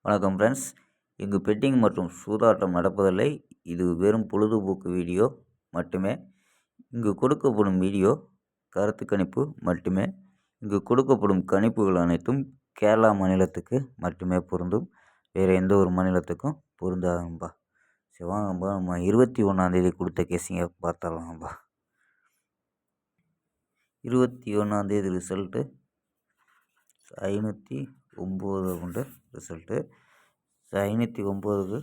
வணக்கம் ஃப்ரெண்ட்ஸ். இங்கு பெட்டிங் மற்றும் சூதாட்டம் நடப்பதில்லை. இது வெறும் பொழுதுபோக்கு வீடியோ மட்டுமே. இங்கு கொடுக்கப்படும் வீடியோ கருத்து கணிப்பு மட்டுமே. இங்கு கொடுக்கப்படும் கணிப்புகள் அனைத்தும் கேரளா மாநிலத்துக்கு மட்டுமே பொருந்தும். வேறு எந்த ஒரு மாநிலத்துக்கும் பொருந்தாதும்பா. சரி வாங்கப்பா, நம்ம 21 கொடுத்த கேஸிங்க பார்த்துடலாம்பா. 21 ரிசல்ட்டு 509 கொண்ட ரிசல்ட்டு. 509க்கு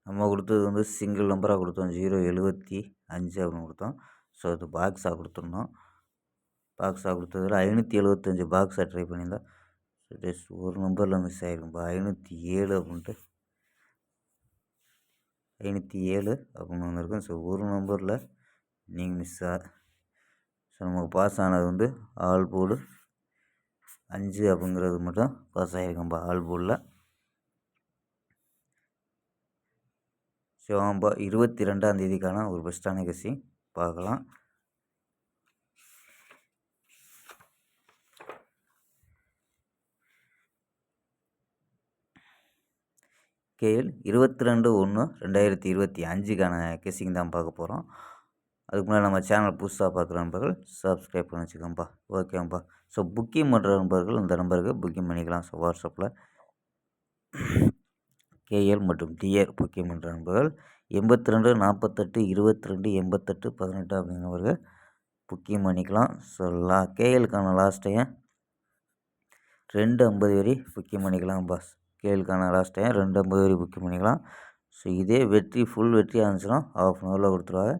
நம்ம கொடுத்தது வந்து சிங்கிள் நம்பராக கொடுத்தோம். 075 அப்படின்னு கொடுத்தோம். ஸோ அது பாக்ஸாக கொடுத்துருந்தோம். பாக்ஸாக கொடுத்ததில் 575 பாக்ஸாக ட்ரை பண்ணியிருந்தோம். ஒரு நம்பரில் மிஸ் ஆகிருக்கும்பா. 507 அப்படின்ட்டு 507 அப்படின்னு வந்திருக்கும். ஸோ ஒரு நம்பரில் நீங்கள் ஸோ நமக்கு பாஸ் ஆனது வந்து ஆல் போர்டு 5 அப்படிங்கிறது மட்டும் பாஸ் ஆகிருக்கும்பா ஆல் போர்டில். ஸோ ஆமாம்பா, 22 ஒரு பெஸ்ட்டான கெஸ்ஸிங் பார்க்கலாம். கேஎல் 22/1/2025 கெஸ்ஸிங் தான் பார்க்க போகிறோம். அதுக்கு முன்னாடி நம்ம சேனல் புதுசாக பார்க்குற நண்பர்கள் சப்ஸ்கிரைப் பண்ணி வச்சுக்கோம்பா. ஓகேம்பா. ஸோ புக்கிங் பண்ணுற நண்பர்கள் இந்த நம்பருக்கு புக்கிங் பண்ணிக்கலாம். ஸோ வாட்ஸ்அப்பில் கேஎல் மற்றும் டிஆர் புக்கிங் பண்ணுற நண்பர்கள் 82 48 22 88 18 அப்படிங்கிற நம்பருக்கு புக்கிங் பண்ணிக்கலாம். ஸோ கேஎலுக்கான லாஸ்ட் டைம் 2:50 வரை புக்கிங் பண்ணிக்கலாம் பாஸ். கேஎலுக்கான லாஸ்ட் டைம் 2:50 வரை புக்கிங் பண்ணிக்கலாம். ஸோ இதே ஃபுல் வெற்றியாக இருந்துச்சுன்னா ½ கொடுத்துருவாங்க.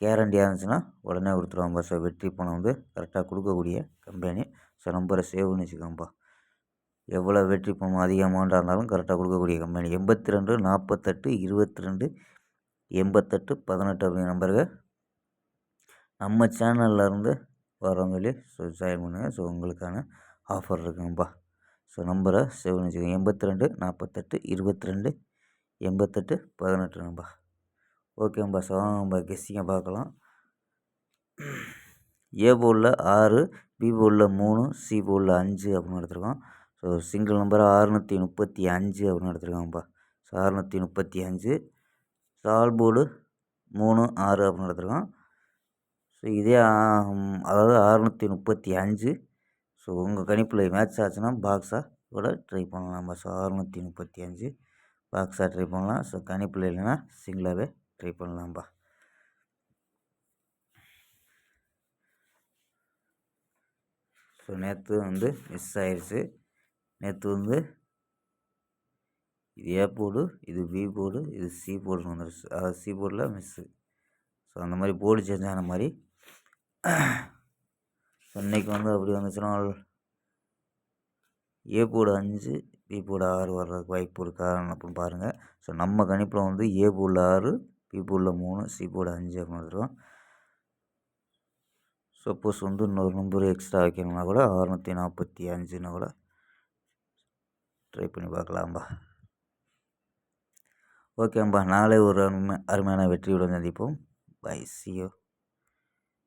கேரண்டியாக இருந்துச்சுன்னா உடனே கொடுத்துருவாங்க. ஸோ வெற்றி பணம் வந்து கரெக்டாக கொடுக்கக்கூடிய கம்பெனி. ஸோ நம்பரை சேவ் பண்ணி வச்சுக்கோங்கப்பா. எவ்வளோ வெற்றி பணம் அதிக அமௌண்ட்டாக இருந்தாலும் கரெக்டாக கொடுக்கக்கூடிய கம்பெனி. 82 48 22 88 18 அப்படிங்கிற நம்பருக்கு நம்ம சேனல்லேருந்து வரோம் சொல்லி ஸோ ஜாயின் பண்ணுங்கள். ஸோ உங்களுக்கான ஆஃபர் இருக்குங்கப்பா. ஸோ நம்பரை சேவ் பண்ணி வச்சுக்கோங்க. 82 48 22 88 18 ஓகேம்பா. ஸோ நம்ம கெஸ்ஸிங்கை பார்க்கலாம். ஏ போர்டில் 6, பி போர்டில் 3, சி போர்டில் 5 அப்படின்னு எடுத்துருக்கோம். ஸோ சிங்கிள் நம்பராக 635 அப்படின்னு எடுத்துருக்காங்கப்பா. ஸோ 635. ஸோ ஆல் போர்டு 3, 6 அப்படின்னு எடுத்துருக்கோம். ஸோ இதே அதாவது 635. ஸோ உங்கள் கணிப்பில் மேட்ச் ஆச்சுன்னா பாக்ஸாக கூட ட்ரை பண்ணலாம்ப்பா. ஸோ 635 பாக்ஸாக ட்ரை பண்ணலாம். ஸோ கணிப்பில் இல்லைன்னா சிங்கிளாகவே ட்ரை பண்ணலாம்ப்பா. ஸோ நேற்று வந்து மிஸ் ஆயிடுச்சு. நேற்று வந்து இது ஏ போர்டு, இது பி போர்டு, இது சி போர்டுன்னு வந்துடுச்சு. அதாவது சி போர்டில் மிஸ்ஸு. ஸோ அந்த மாதிரி போர்டு சேஞ்ச் ஆன மாதிரி இன்றைக்கி வந்து அப்படி வந்துச்சுன்னா ஏ போர்டு 5, பி போர்டு 6 வர்றதுக்கு வாய்ப்பு இருக்கா அப்படின்னு பாருங்கள். ஸோ நம்ம கணிப்பில் வந்து ஏ போர்டில் 6, பி போர்டில் 3, சி போர்டு 5 அப்படின்னு வந்துடும். சப்போஸ் வந்து இன்னொரு நம்பர் எக்ஸ்ட்ரா வைக்கணும்னா கூட 645ன்னா கூட ட்ரை பண்ணி பார்க்கலாம்பா. ஓகேம்பா. நாளை ஒரு அருமையான வெற்றியுடன் சந்திப்போம். Bye, see you.